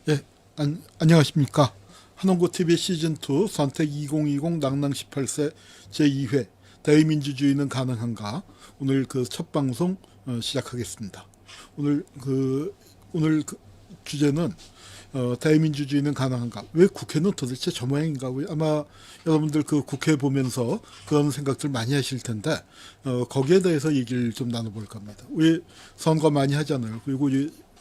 예, 안녕하십니까. 한홍구TV 시즌2 선택 2020 낭낭 18세 제2회 대의민주주의는 가능한가? 오늘 그 첫 방송 시작하겠습니다. 오늘 오늘 주제는 대의민주주의는 가능한가? 왜 국회는 도대체 저 모양인가? 아마 여러분들 그 국회 보면서 그런 생각들 많이 하실 텐데 거기에 대해서 얘기를 좀 나눠볼까 합니다. 왜 선거 많이 하잖아요. 그리고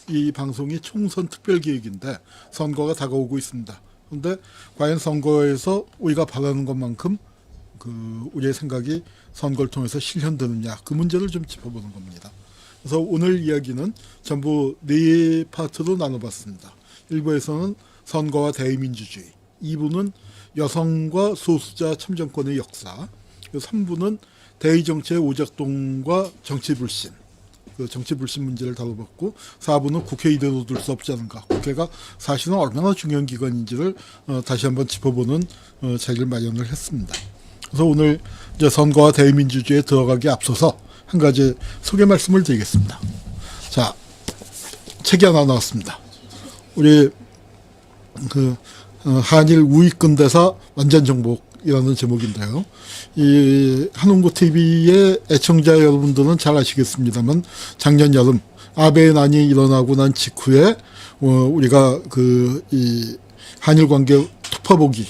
이 방송이 총선 특별기획인데 선거가 다가오고 있습니다. 그런데 과연 선거에서 우리가 바라는 것만큼 우리의 생각이 선거를 통해서 실현되느냐, 그 문제를 좀 짚어보는 겁니다. 그래서 오늘 이야기는 전부 네 파트로 나눠봤습니다. 1부에서는 선거와 대의민주주의, 2부는 여성과 소수자 참정권의 역사, 3부는 대의정치의 오작동과 정치불신, 그 정치불신 문제를 다뤄봤고, 4부는 국회 이대로 둘 수 없지 않은가, 국회가 사실은 얼마나 중요한 기관인지를 다시 한번 짚어보는 자리를 마련을 했습니다. 그래서 오늘 이제 선거와 대의민주주의에 들어가기 앞서서 한 가지 소개 말씀을 드리겠습니다. 자, 책이 하나 나왔습니다. 우리 한일 우익 근대사 완전 정복이라는 제목인데요. 이 한홍구 TV의 애청자 여러분들은 잘 아시겠습니다만, 작년 여름 아베의 난이 일어나고 난 직후에 우리가 이 한일 관계 토파보기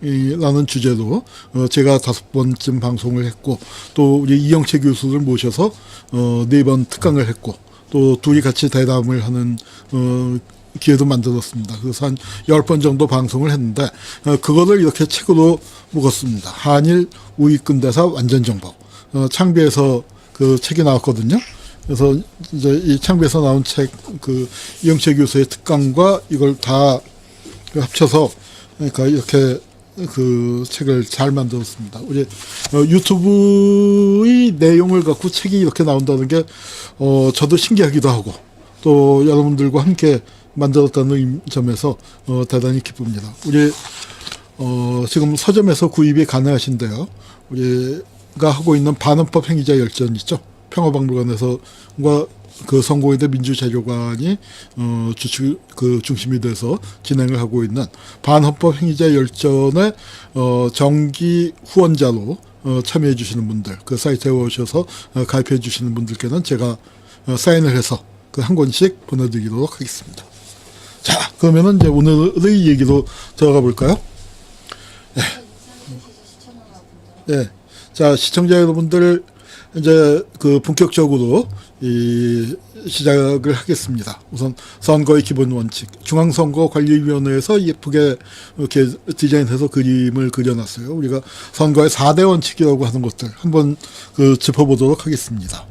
라는 주제로 제가 5번쯤 방송을 했고, 또 우리 이영채 교수를 모셔서 4번 특강을 했고, 또 둘이 같이 대담을 하는 기회도 만들었습니다. 그래서 한 10번 정도 방송을 했는데, 그거를 이렇게 책으로 묶었습니다. 한일 우익근대사 완전정복. 창비에서 그 책이 나왔거든요. 그래서 이제 이 창비에서 나온 책, 이영채 교수의 특강과 이걸 다 합쳐서, 그러니까 이렇게 책을 잘 만들었습니다. 우리 유튜브의 내용을 갖고 책이 이렇게 나온다는 게 저도 신기하기도 하고, 또 여러분들과 함께 만들었다는 점에서 대단히 기쁩니다. 우리 지금 서점에서 구입이 가능하신데요. 우리가 하고 있는 반헌법 행위자 열전 있죠. 평화박물관에서 그 성공회대 민주자료관이 중심이 돼서 진행을 하고 있는 반헌법 행위자 열전의 정기 후원자로 참여해 주시는 분들, 그 사이트에 오셔서 가입해 주시는 분들께는 제가 사인을 해서 한 권씩 보내드리도록 하겠습니다. 자, 그러면은 이제 오늘의 얘기로 들어가 볼까요? 네. 네. 자, 시청자 여러분들, 이제 본격적으로 시작을 하겠습니다. 우선 선거의 기본 원칙, 중앙선거관리위원회에서 예쁘게 이렇게 디자인해서 그림을 그려놨어요. 우리가 선거의 4대 원칙이라고 하는 것들 한번 짚어보도록 하겠습니다.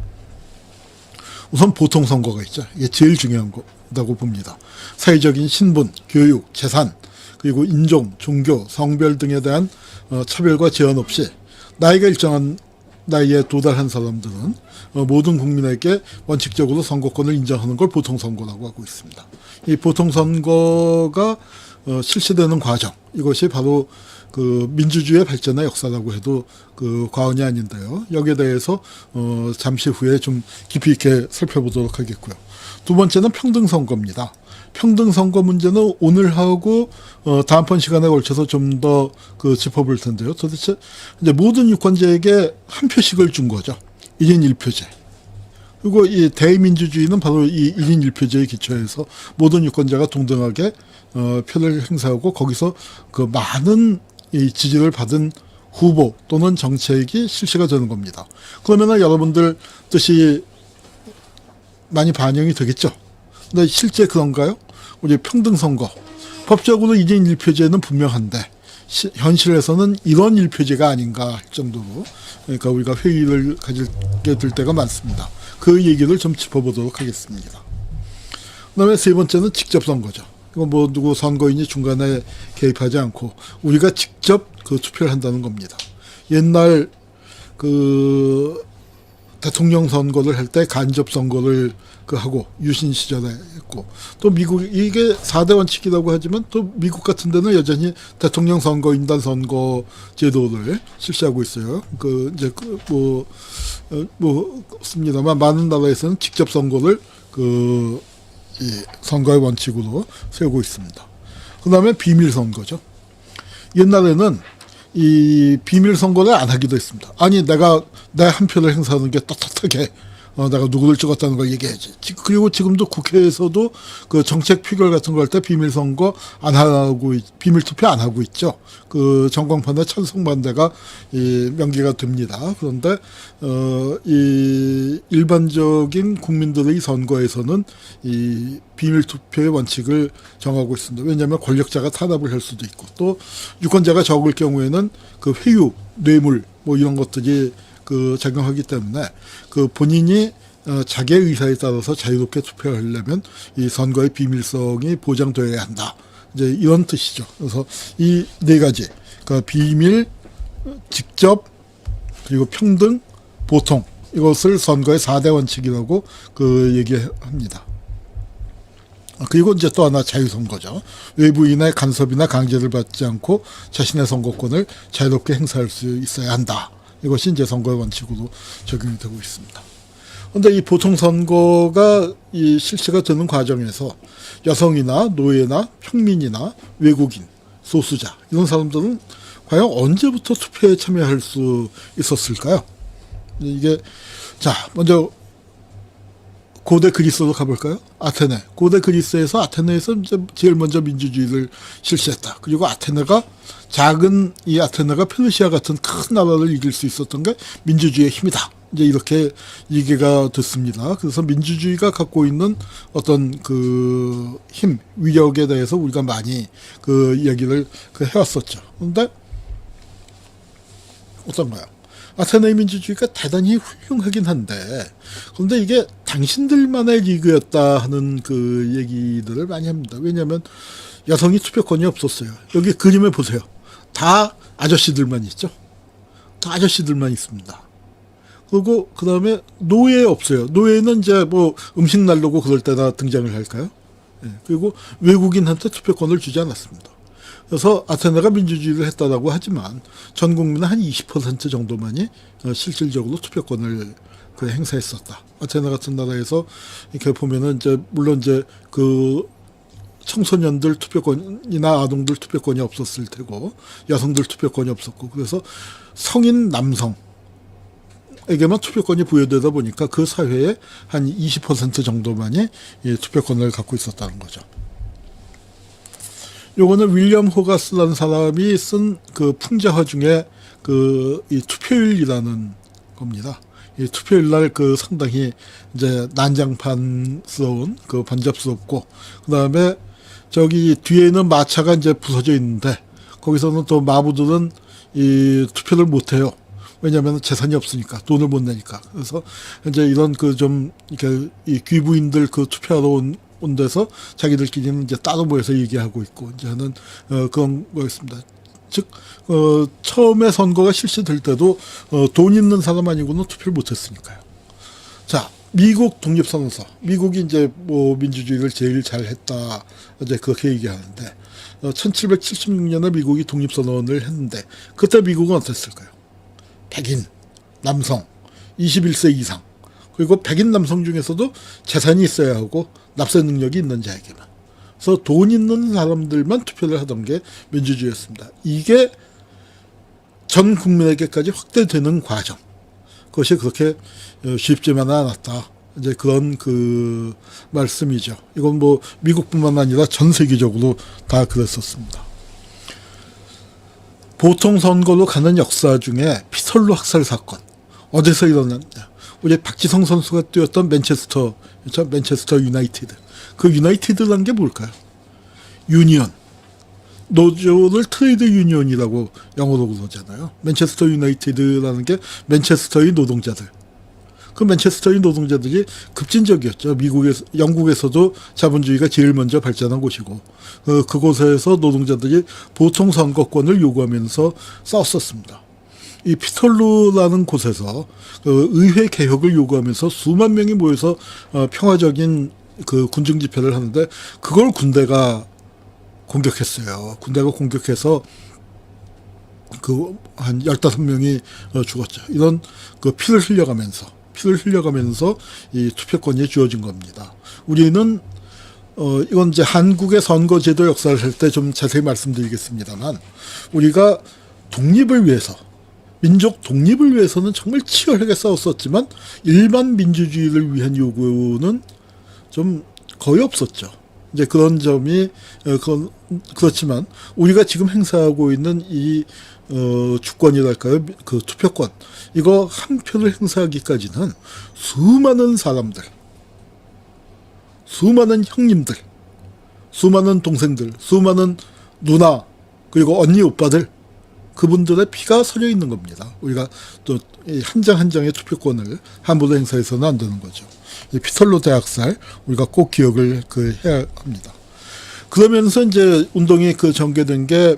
우선 보통선거가 있죠. 이게 제일 중요한 거라고 봅니다. 사회적인 신분, 교육, 재산, 그리고 인종, 종교, 성별 등에 대한 차별과 제한 없이 나이가 일정한 나이에 도달한 사람들은 모든 국민에게 원칙적으로 선거권을 인정하는 걸 보통선거라고 하고 있습니다. 이 보통선거가 실시되는 과정, 이것이 바로 민주주의의 발전의 역사라고 해도 과언이 아닌데요. 여기에 대해서 잠시 후에 좀 깊이 있게 살펴보도록 하겠고요. 두 번째는 평등선거입니다. 평등선거 문제는 오늘하고 다음번 시간에 걸쳐서 좀 더 짚어볼 텐데요. 도대체 이제 모든 유권자에게 한 표씩을 준 거죠. 1인 1표제. 그리고 이 대의민주주의는 바로 이 1인 1표제에 기초해서 모든 유권자가 동등하게 표를 행사하고, 거기서 많은 이 지지를 받은 후보 또는 정책이 실시가 되는 겁니다. 그러면 여러분들 뜻이 많이 반영이 되겠죠. 근데 실제 그런가요? 우리 평등선거, 법적으로 1인 1표제는 분명한데 현실에서는 이런 1표제가 아닌가 할 정도로, 그러니까 우리가 회의를 가지게 될 때가 많습니다. 그 얘기를 좀 짚어보도록 하겠습니다. 그 다음에 세 번째는 직접선거죠. 이거 누구 선거인이 중간에 개입하지 않고 우리가 직접 투표를 한다는 겁니다. 옛날 대통령 선거를 할 때 간접 선거를 하고 유신 시절에 했고, 또 미국, 이게 4대 원칙이라고 하지만 또 미국 같은 데는 여전히 대통령 선거인단 선거 제도를 실시하고 있어요. 습니다만 많은 나라에서는 직접 선거를 선거의 원칙으로 세우고 있습니다. 그 다음에 비밀 선거죠. 옛날에는 이 비밀 선거를 안 하기도 했습니다. 아니 내가 내 한 표를 행사하는 게 떳떳하게 내가 누구를 찍었다는 걸 얘기해야지. 그리고 지금도 국회에서도 그 정책 표결 같은 거 할 때 비밀 선거 안 하고 비밀 투표 안 하고 있죠. 그 전광판에 찬성 반대가 명기가 됩니다. 그런데 이 일반적인 국민들의 선거에서는 이 비밀 투표의 원칙을 정하고 있습니다. 왜냐하면 권력자가 탄압을 할 수도 있고 또 유권자가 적을 경우에는 그 회유, 뇌물 뭐 이런 것들이 그 작용하기 때문에 그 본인이 자기의 의사에 따라서 자유롭게 투표하려면 이 선거의 비밀성이 보장되어야 한다. 이제 이런 뜻이죠. 그래서 이 네 가지, 그러니까 비밀, 직접, 그리고 평등, 보통 이것을 선거의 4대 원칙이라고 그 얘기합니다. 그리고 이제 또 하나 자유선거죠. 외부인의 간섭이나 강제를 받지 않고 자신의 선거권을 자유롭게 행사할 수 있어야 한다. 이것이 이제 선거의 원칙으로 적용이 되고 있습니다. 그런데 이 보통 선거가 이 실시가 되는 과정에서 여성이나 노예나 평민이나 외국인, 소수자 이런 사람들은 과연 언제부터 투표에 참여할 수 있었을까요? 이게 자 먼저 고대 그리스로 가볼까요? 아테네. 고대 그리스에서 아테네에서 이제 제일 먼저 민주주의를 실시했다. 그리고 아테네가 작은 이 아테네가 페르시아 같은 큰 나라를 이길 수 있었던 게 민주주의의 힘이다. 이제 이렇게 얘기가 됐습니다. 그래서 민주주의가 갖고 있는 어떤 그 힘, 위력에 대해서 우리가 많이 그 얘기를 해왔었죠. 그런데 어떤가요? 아테네의 민주주의가 대단히 훌륭하긴 한데, 그런데 이게 당신들만의 리그였다 하는 그 얘기들을 많이 합니다. 왜냐하면 여성이 투표권이 없었어요. 여기 그림에 보세요. 다 아저씨들만 있죠. 다 아저씨들만 있습니다. 그리고 그 다음에 노예 없어요. 노예는 이제 뭐 음식 날르고 그럴 때나 등장을 할까요? 예. 그리고 외국인한테 투표권을 주지 않았습니다. 그래서 아테네가 민주주의를 했다라고 하지만 전 국민의 한 20% 정도만이 실질적으로 투표권을 그 행사했었다. 아테네 같은 나라에서 이렇게 보면은 이제 물론 이제 그 청소년들 투표권이나 아동들 투표권이 없었을 테고 여성들 투표권이 없었고 그래서 성인 남성에게만 투표권이 부여되다 보니까 그 사회에 한 20% 정도만이 투표권을 갖고 있었다는 거죠. 요거는 윌리엄 호가스라는 사람이 쓴 그 풍자화 중에 그 이 투표일이라는 겁니다. 이 투표일 날 그 상당히 이제 난장판스러운 그 번잡스럽고 그 다음에 저기 뒤에는 마차가 이제 부서져 있는데 거기서는 또 마부들은 이 투표를 못 해요. 왜냐하면 재산이 없으니까 돈을 못 내니까. 그래서 이제 이런 그 좀 이렇게 이 귀부인들 그 투표하러 온 데서 자기들끼리는 이제 따로 모여서 얘기하고 있고 이제 하는 그런 거였습니다. 즉 처음에 선거가 실시될 때도 돈 있는 사람 아니고는 투표를 못했으니까요. 자, 미국 독립선언서, 미국이 이제 뭐 민주주의를 제일 잘했다 이제 그렇게 얘기하는데 1776년에 미국이 독립선언을 했는데 그때 미국은 어땠을까요? 백인, 남성, 21세 이상 그리고 백인 남성 중에서도 재산이 있어야 하고 납세 능력이 있는 자에게만. 그래서 돈 있는 사람들만 투표를 하던 게 민주주의였습니다. 이게 전 국민에게까지 확대되는 과정. 그것이 그렇게 쉽지만은 않았다. 이제 그런 그 말씀이죠. 이건 뭐 미국뿐만 아니라 전 세계적으로 다 그랬었습니다. 보통 선거로 가는 역사 중에 피털로 학살 사건. 어디서 일어났냐. 우리 박지성 선수가 뛰었던 맨체스터 유나이티드. 그 유나이티드라는 게 뭘까요? 유니언. 노조를 트레이드 유니언이라고 영어로 그러잖아요. 맨체스터 유나이티드라는 게 맨체스터의 노동자들. 그 맨체스터의 노동자들이 급진적이었죠. 영국에서도 자본주의가 제일 먼저 발전한 곳이고, 그곳에서 노동자들이 보통 선거권을 요구하면서 싸웠었습니다. 이 피털루라는 곳에서 그 의회 개혁을 요구하면서 수만 명이 모여서 평화적인 그 군중 집회를 하는데 그걸 군대가 공격했어요. 군대가 공격해서 그 한 15명이 죽었죠. 이런 그 피를 흘려가면서 이 투표권이 주어진 겁니다. 우리는 이건 이제 한국의 선거제도 역사를 할 때 좀 자세히 말씀드리겠습니다만, 우리가 독립을 위해서, 민족 독립을 위해서는 정말 치열하게 싸웠었지만, 일반 민주주의를 위한 요구는 좀 거의 없었죠. 이제 그런 점이, 그렇지만, 우리가 지금 행사하고 있는 이, 주권이랄까요? 그 투표권. 이거 한 표를 행사하기까지는 수많은 사람들, 수많은 형님들, 수많은 동생들, 수많은 누나, 그리고 언니, 오빠들, 그분들의 피가 서려 있는 겁니다. 우리가 또 한 장 한 장의 투표권을 함부로 행사해서는 안 되는 거죠. 피털로 대학살, 우리가 꼭 기억을 해야 합니다. 그러면서 이제 운동이 전개된 게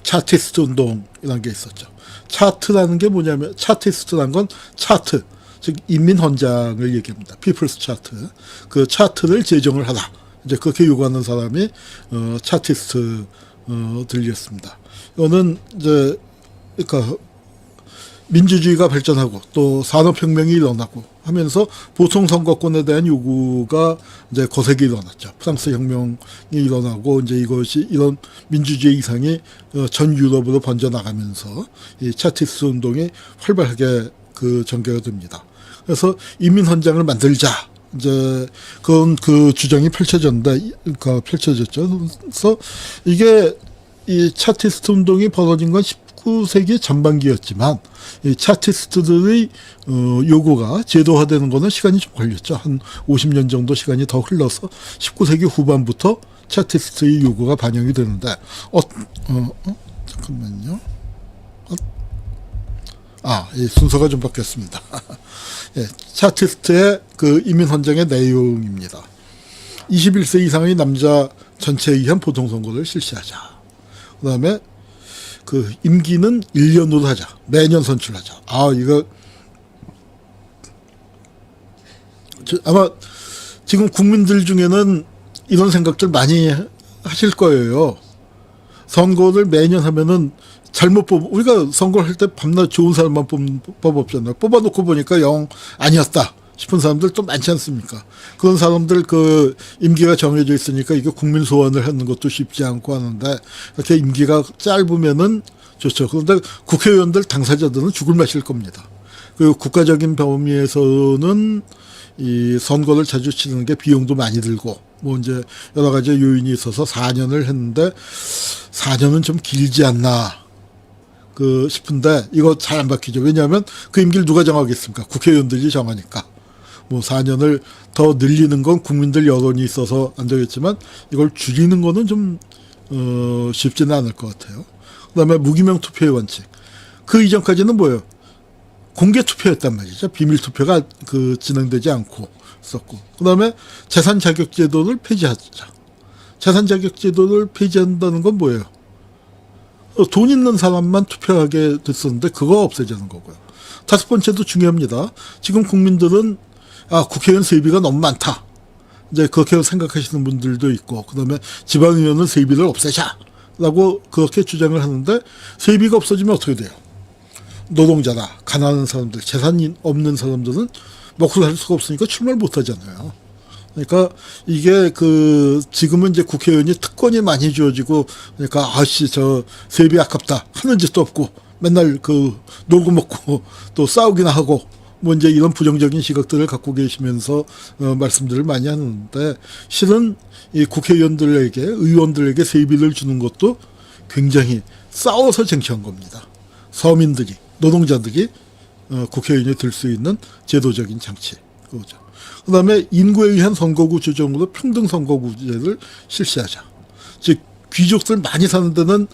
차티스트 운동이라는 게 있었죠. 차트라는 게 뭐냐면, 차티스트라는 건 차트, 즉 인민헌장을 얘기합니다. 피플스 차트. 그 차트를 제정을 하라. 이제 그렇게 요구하는 사람이 차티스트들이었습니다. 이거는 이제 그러니까 민주주의가 발전하고 또 산업혁명이 일어나고 하면서 보통선거권에 대한 요구가 이제 거세게 일어났죠. 프랑스 혁명이 일어나고 이제 이것이 이런 민주주의 이상이 전 유럽으로 번져나가면서 이 차티스트 운동이 활발하게 전개가 됩니다. 그래서 인민헌장을 만들자. 이제 그런 주장이 펼쳐졌죠. 그래서 이게 이 차티스트 운동이 벌어진 건 19세기 전반기였지만 이 차티스트들의 요구가 제도화되는 거는 시간이 좀 걸렸죠. 한 50년 정도 시간이 더 흘러서 19세기 후반부터 차티스트의 요구가 반영이 되는데 잠깐만요. 이 순서가 좀 바뀌었습니다. 예, 차티스트의 인민헌장의 내용입니다. 21세 이상의 남자 전체에 의한 보통선거를 실시하자. 그 다음에 임기는 1년으로 하자. 매년 선출하자. 이거 아마 지금 국민들 중에는 이런 생각들 많이 하실 거예요. 선거를 매년 하면은 잘못 우리가 선거를 할 때 밤낮 좋은 사람만 뽑는 법 없잖아요. 뽑아놓고 보니까 영 아니었다 싶은 사람들 또 많지 않습니까? 그런 사람들 임기가 정해져 있으니까 이게 국민 소원을 하는 것도 쉽지 않고 하는데, 이렇게 임기가 짧으면은 좋죠. 그런데 국회의원들 당사자들은 죽을 맛일 겁니다. 그리고 국가적인 범위에서는 이 선거를 자주 치르는 게 비용도 많이 들고, 이제 여러 가지 요인이 있어서 4년을 했는데 4년은 좀 길지 않나 싶은데, 이거 잘 안 바뀌죠. 왜냐하면 그 임기를 누가 정하겠습니까? 국회의원들이 정하니까. 4년을 더 늘리는 건 국민들 여론이 있어서 안 되겠지만, 이걸 줄이는 거는 좀 쉽지는 않을 것 같아요. 그 다음에 무기명 투표의 원칙. 그 이전까지는 뭐예요? 공개 투표였단 말이죠. 비밀 투표가 진행되지 않고 있었고. 그 다음에 재산 자격 제도를 폐지하자. 재산 자격 제도를 폐지한다는 건 뭐예요? 돈 있는 사람만 투표하게 됐었는데 그거 없애자는 거고요. 다섯 번째도 중요합니다. 지금 국민들은 국회의원 세비가 너무 많다. 이제 그렇게 생각하시는 분들도 있고, 그 다음에 지방의원은 세비를 없애자. 라고 그렇게 주장을 하는데, 세비가 없어지면 어떻게 돼요? 노동자나 가난한 사람들, 재산이 없는 사람들은 먹고 살 수가 없으니까 출마를 못 하잖아요. 그러니까 이게 지금은 이제 국회의원이 특권이 많이 주어지고, 그러니까 저 세비 아깝다 하는 짓도 없고 맨날 놀고 먹고 또 싸우기나 하고 이제 이런 부정적인 시각들을 갖고 계시면서 말씀들을 많이 하는데, 실은 이 국회의원들에게, 의원들에게 세비를 주는 것도 굉장히 싸워서 쟁취한 겁니다. 서민들이, 노동자들이 국회의원이 될 수 있는 제도적인 장치. 그거죠. 그 다음에 인구에 의한 선거구 조정으로 평등 선거구제를 실시하자. 즉 귀족들 많이 사는 데는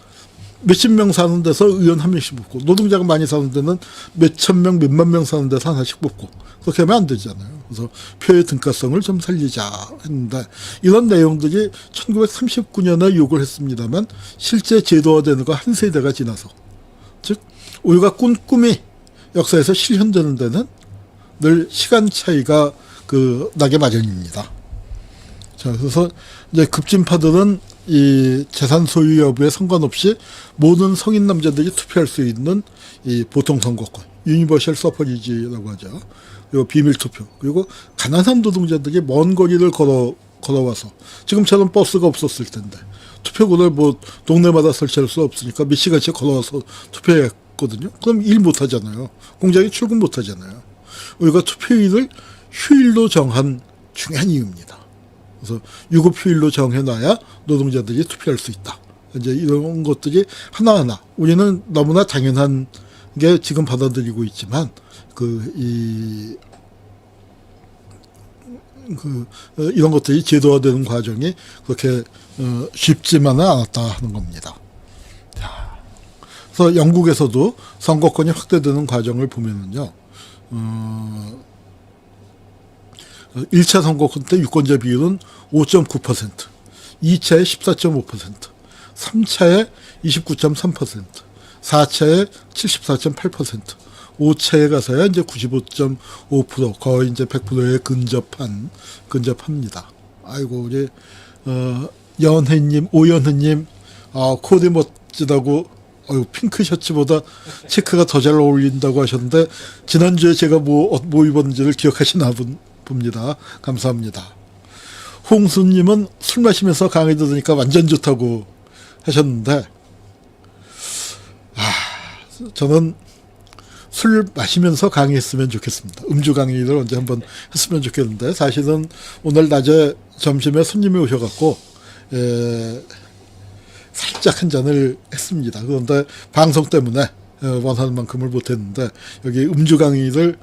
몇십 명 사는 데서 의원 한 명씩 뽑고, 노동자가 많이 사는 데는 몇천 명, 몇만 명 사는 데서 하나씩 뽑고, 그렇게 하면 안 되잖아요. 그래서 표의 등가성을 좀 살리자 했는데, 이런 내용들이 1939년에 요구를 했습니다만 실제 제도화되는 거 한 세대가 지나서, 즉 우리가 꾼 꿈이 역사에서 실현되는 데는 늘 시간 차이가 나게 마련입니다. 자, 그래서 이제 급진파들은 이 재산 소유 여부에 상관없이 모든 성인 남자들이 투표할 수 있는 이 보통 선거권, 유니버셜 서퍼리지라고 하죠. 그리고 비밀 투표. 그리고 가난한 노동자들이 먼 거리를 걸어와서 지금처럼 버스가 없었을 텐데 투표구를 뭐 동네마다 설치할 수 없으니까 미치같이 걸어와서 투표했거든요. 그럼 일 못하잖아요. 공장에 출근 못하잖아요. 우리가 투표일을 휴일로 정한 중요한 이유입니다. 그래서 유급 휴일로 정해놔야 노동자들이 투표할 수 있다. 이제 이런 것들이 하나하나 우리는 너무나 당연한 게 지금 받아들이고 있지만 이런 것들이 제도화되는 과정이 그렇게 쉽지만은 않았다 하는 겁니다. 자, 그래서 영국에서도 선거권이 확대되는 과정을 보면은요, 1차 선거권 때 유권자 비율은 5.9%, 2차에 14.5%, 3차에 29.3%, 4차에 74.8%, 5차에 가서야 이제 95.5% 거의 이제 100%에 근접합니다. 아이고 우리 연혜님, 오연혜님, 코디 멋지다고. 핑크 셔츠보다 체크가 더 잘 어울린다고 하셨는데 지난주에 제가 뭐 입었는지를 기억하시나 봅니다. 감사합니다. 홍수님은 술 마시면서 강의 들으니까 완전 좋다고 하셨는데 저는 술 마시면서 강의했으면 좋겠습니다. 음주 강의를 언제 한번 했으면 좋겠는데 사실은 오늘 낮에 점심에 손님이 오셔갖고 살짝 한 잔을 했습니다. 그런데 방송 때문에 원하는 만큼을 못했는데 여기 음주 강의를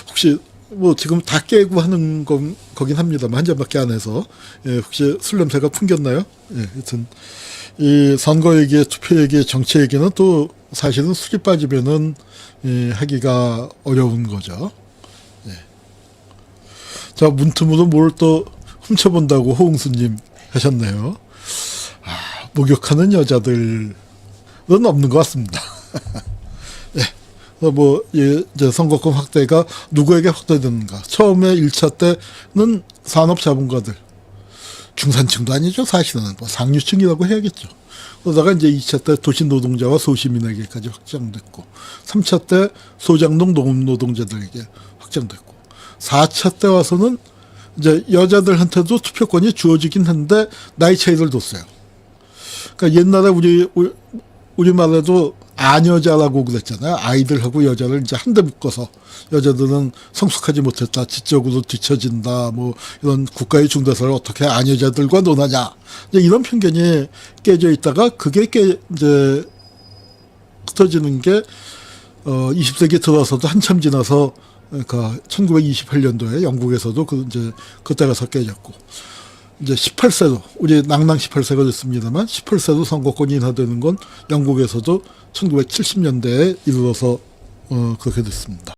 혹시 뭐 지금 다 깨고 하는 거긴 합니다만 한 잔밖에 안 해서 혹시 술 냄새가 풍겼나요? 하여튼 이 선거 얘기, 투표 얘기, 정치 얘기는 또 사실은 술이 빠지면은 하기가 어려운 거죠. 자, 문틈으로 뭘 또 훔쳐본다고 호응수님 하셨네요. 목욕하는 여자들은 없는 것 같습니다. 이제 선거권 확대가 누구에게 확대되는가. 처음에 1차 때는 산업자본가들, 중산층도 아니죠. 사실은 뭐 상류층이라고 해야겠죠. 그러다가 이제 2차 때 도시노동자와 소시민에게까지 확장됐고, 3차 때 소장농 농업노동자들에게 확장됐고, 4차 때 와서는 이제 여자들한테도 투표권이 주어지긴 한데 나이 차이를 뒀어요. 그러니까 옛날에 우리말에도 아여자라고 그랬잖아요. 아이들하고 여자를 이제 한데 묶어서 여자들은 성숙하지 못했다, 지적으로 뒤처진다, 뭐 이런 국가의 중대사를 어떻게 아여자들과 논하냐, 이제 이런 편견이 깨져 있다가 그게 이제 흩어지는 게 20세기 들어서도 한참 지나서 그러니까 1928년도에 영국에서도 이제 그때 가서 깨졌고. 이제 18세도, 우리 낭낭 18세가 됐습니다만, 18세도 선거권이 인하되는 건 영국에서도 1970년대에 이르러서, 그렇게 됐습니다.